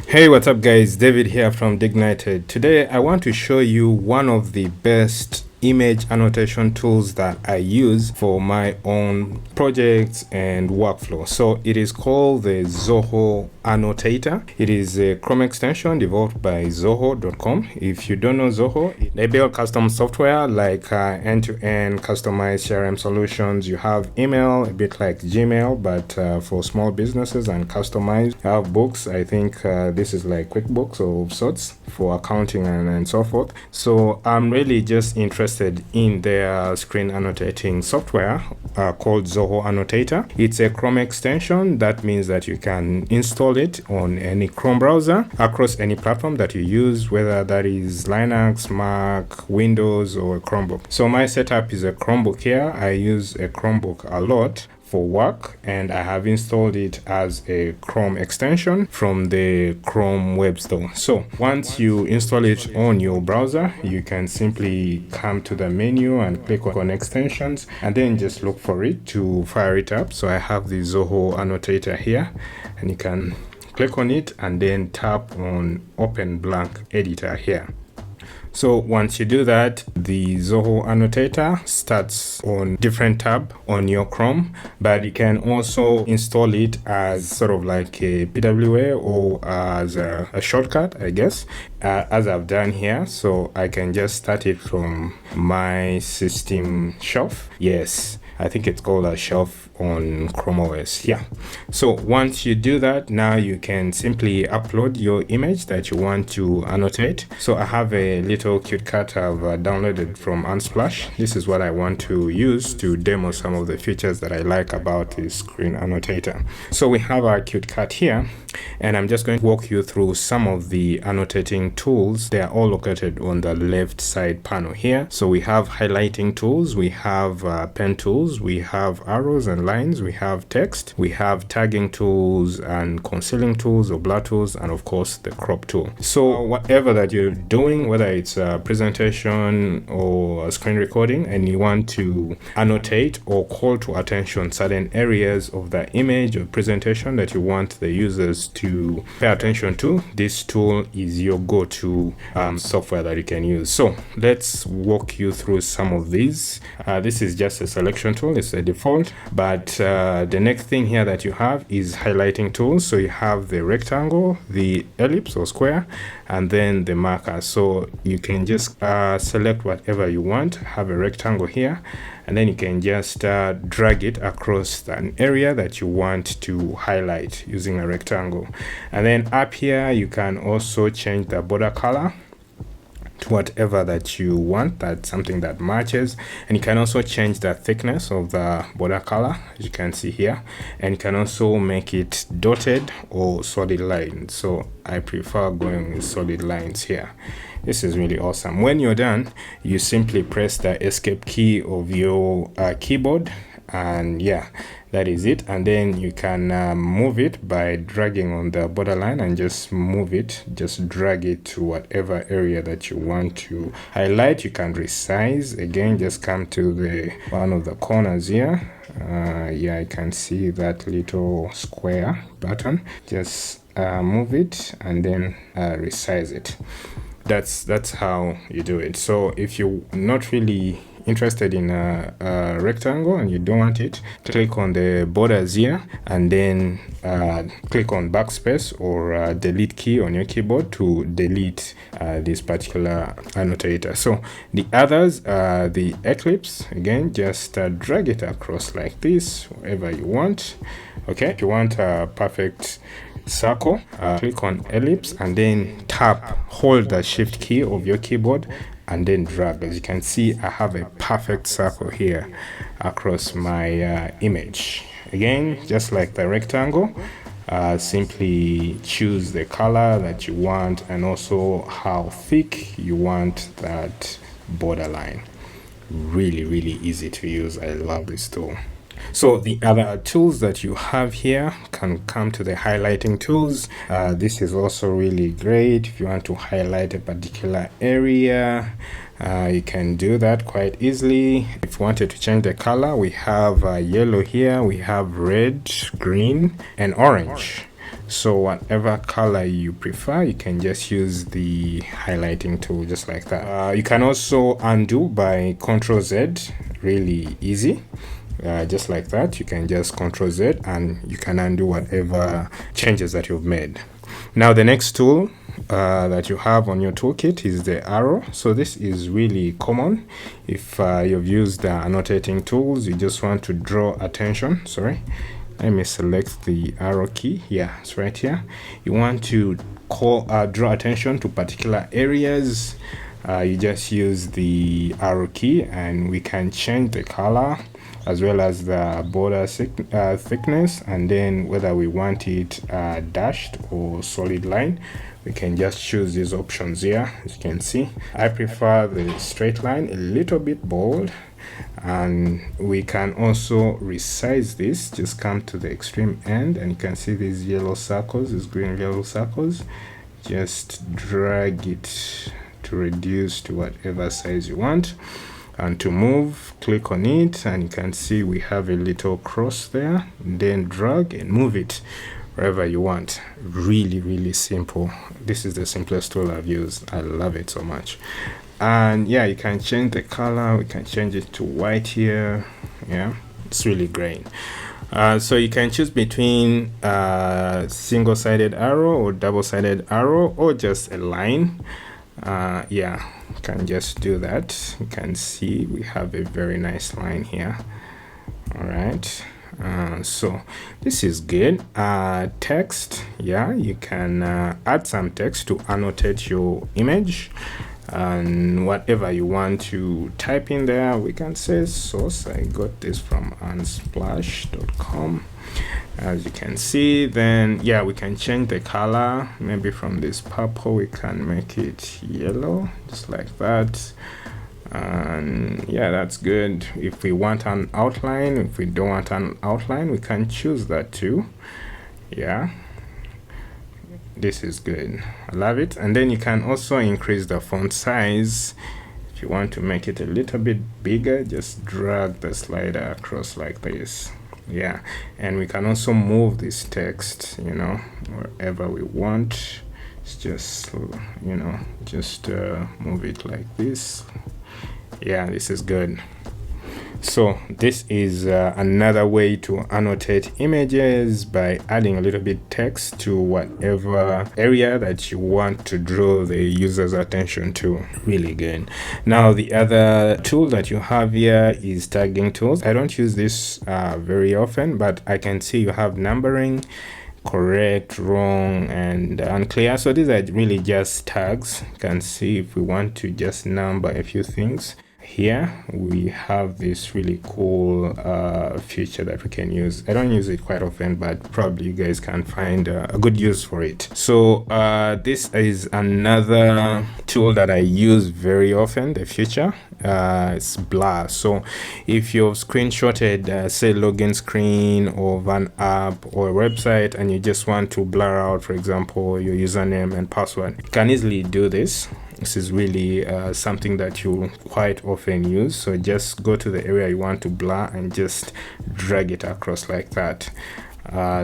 Hey, what's up guys? David here from Dignited. Today I want to show you one of the best image annotation tools that I use for my own projects and workflow. So it is called the Zoho Annotator. It is a Chrome extension developed by Zoho.com. If you don't know Zoho, they build custom software like end-to-end customized CRM solutions. You have email, a bit like Gmail, but for small businesses and customized. You have books. I think this is like QuickBooks of sorts for accounting and so forth. So I'm really just interested in their screen annotating software called Zoho Annotator. It's a Chrome extension. That means that you can install it on any Chrome browser across any platform that you use, whether that is Linux, Mac, Windows, or a Chromebook. So my setup is a Chromebook here. I use a Chromebook a lot for work, and I have installed it as a Chrome extension from the Chrome Web Store. So once you install it on your browser, you can simply come to the menu and click on extensions and then just look for it to fire it up. So I have the Zoho Annotator here, and you can click on it and then tap on open blank editor here. So once you do that, the Zoho Annotator starts on different tab on your Chrome, but you can also install it as sort of like a PWA or as a shortcut, I guess, as I've done here. So I can just start it from my system shelf. Yes, I think it's called a shelf on Chrome OS. Yeah. So once you do that, now you can simply upload your image that you want to annotate. So I have a little cute cat I've downloaded from Unsplash. This is what I want to use to demo some of the features that I like about this screen annotator. So we have our cute cat here, and I'm just going to walk you through some of the annotating tools. They are all located on the left side panel here. So we have highlighting tools, we have pen tools, we have arrows and lines, we have text, we have tagging tools and concealing tools or blur tools, and of course the crop tool. So whatever that you're doing, whether it's a presentation or a screen recording, and you want to annotate or call to attention certain areas of the image or presentation that you want the users to pay attention to, this tool is your go-to software that you can use. So let's walk you through some of these. This is just a selection tool, it's a default, but the next thing here that you have is highlighting tools. So you have the rectangle, the ellipse or square, and then the marker. So you can just select whatever you want. Have a rectangle here, and then you can just drag it across an area that you want to highlight using a rectangle. And then up here you can also change the border color to whatever that you want, that's something that matches. And you can also change the thickness of the border color, as you can see here, and you can also make it dotted or solid lines. So I prefer going with solid lines here. This is really awesome. When you're done, you simply press the escape key of your keyboard, and yeah, that is it. And then you can move it by dragging on the borderline and just move it, just drag it to whatever area that you want to highlight. You can resize again, just come to the one of the corners here. Yeah, I can see that little square button. Just move it and then resize it. That's how you do it. So if you're not really interested in a rectangle and you don't want it, click on the borders here and then click on backspace or delete key on your keyboard to delete this particular annotator. So the others, the ellipse, again, just drag it across like this, wherever you want. Okay, if you want a perfect circle, click on ellipse and then hold the shift key of your keyboard and then drag. As you can see, I have a perfect circle here across my image. Again, just like the rectangle, simply choose the color that you want and also how thick you want that borderline. Really easy to use. I love this tool. So the other tools that you have here can come to the highlighting tools. This is also really great if you want to highlight a particular area. You can do that quite easily. If you wanted to change the color, we have yellow here, we have red, green, and orange. So whatever color you prefer, you can just use the highlighting tool just like that. You can also undo by Ctrl Z, really easy. Just like that, you can just Ctrl Z and you can undo whatever changes that you've made. Now the next tool that you have on your toolkit is the arrow. So this is really common if you've used the annotating tools. You just want to draw attention. Sorry, let me select the arrow key. Yeah, it's right here. You want to draw attention to particular areas. You just use the arrow key and we can change the color as well as the border thickness, and then whether we want it dashed or solid line, we can just choose these options here. As you can see, I prefer the straight line, a little bit bold, and we can also resize this. Just come to the extreme end and you can see these yellow circles, these green yellow circles. Just drag it to reduce to whatever size you want. And to move, click on it and you can see we have a little cross there. Then drag and move it wherever you want. Really simple. This is the simplest tool I've used. I love it so much. And yeah, you can change the color. We can change it to white here. Yeah, it's really great. So you can choose between single-sided arrow or double-sided arrow or just a line. Yeah, you can just do that. You can see we have a very nice line here. All right, so this is good. Text, yeah, you can add some text to annotate your image, and whatever you want to type in there, we can say source. I got this from unsplash.com. As you can see, then yeah, we can change the color. Maybe from this purple we can make it yellow, just like that. And yeah, that's good. If we want an outline, if we don't want an outline, we can choose that too. Yeah, this is good. I love it. And then you can also increase the font size. If you want to make it a little bit bigger, just drag the slider across like this. Yeah, and we can also move this text, you know, wherever we want. It's just, you know, just move it like this. Yeah, this is good. So this is another way to annotate images by adding a little bit text to whatever area that you want to draw the user's attention to. Really good. Now the other tool that you have here is tagging tools. I don't use this very often, but I can see you have numbering, correct, wrong, and unclear. So these are really just tags. You can see if we want to just number a few things. Here we have this really cool feature that we can use. I don't use it quite often, but probably you guys can find a good use for it. So this is another tool that I use very often, the feature. It's blur. So if you've screenshotted say login screen of an app or a website and you just want to blur out, for example, your username and password, you can easily do this. This is really something that you quite often use. So just go to the area you want to blur and just drag it across like that.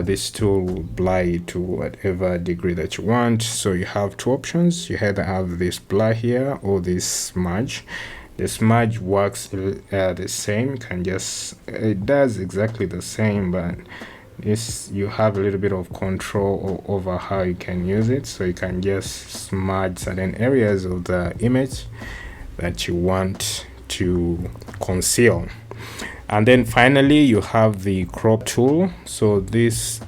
This tool will blur it to whatever degree that you want. So you have two options. You either have this blur here or this smudge. The smudge works the same. It does exactly the same, but this you have a little bit of control over how you can use it. So you can just smudge certain areas of the image that you want to conceal. And then finally you have the crop tool. So this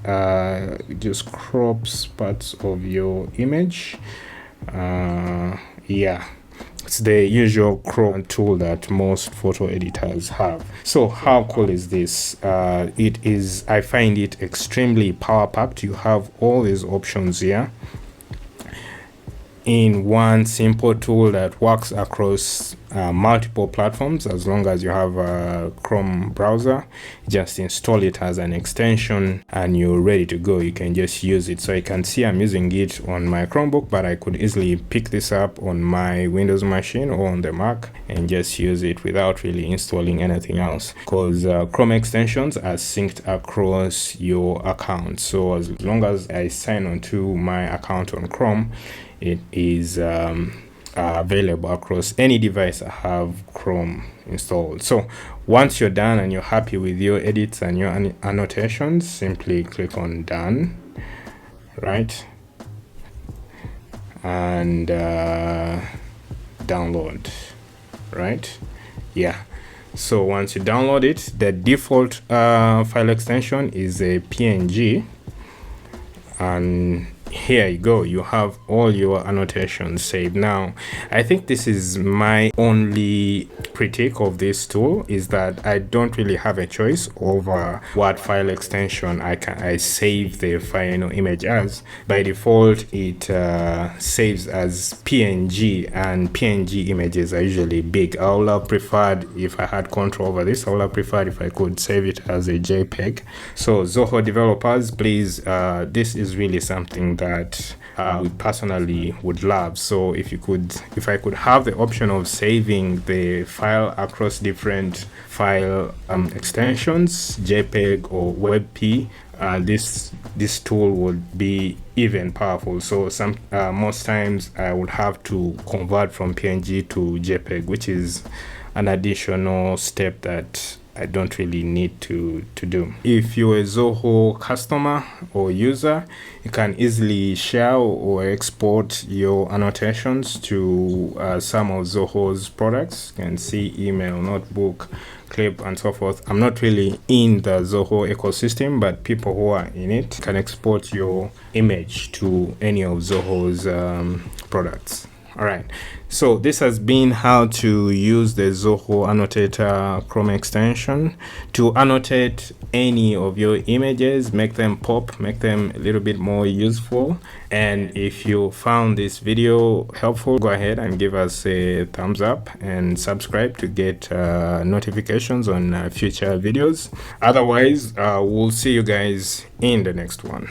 just crops parts of your image. Yeah, it's the usual crop tool that most photo editors have. So how cool is this? I find it extremely power packed. You have all these options here in one simple tool that works across multiple platforms. As long as you have a Chrome browser, just install it as an extension and you're ready to go. You can just use it. So you can see I'm using it on my Chromebook, but I could easily pick this up on my Windows machine or on the Mac and just use it without really installing anything else, because Chrome extensions are synced across your account. So as long as I sign on to my account on Chrome, it is available across any device I have Chrome installed. So once you're done and you're happy with your edits and your annotations, simply click on done, right, and download, right? Yeah. So once you download it, the default file extension is a PNG, and here you go, you have all your annotations saved. Now I think this is my only critique of this tool, is that I don't really have a choice over what file extension I save the final image as. By default it saves as PNG, and PNG images are usually big. I would have preferred, if I had control over this, I would have preferred if I could save it as a JPEG. So Zoho developers, please, this is really something that we personally would love. So if I could have the option of saving the file across different file extensions, JPEG or WebP, this tool would be even powerful. So most times I would have to convert from PNG to JPEG, which is an additional step that I don't really need to do. If you're a Zoho customer or user, you can easily share or export your annotations to some of Zoho's products. You can see email, notebook, clip, and so forth. I'm not really in the Zoho ecosystem, but people who are in it can export your image to any of Zoho's products. All right, so this has been how to use the Zoho Annotator Chrome extension to annotate any of your images, make them pop, make them a little bit more useful. And if you found this video helpful, go ahead and give us a thumbs up and subscribe to get notifications on future videos. Otherwise, we'll see you guys in the next one.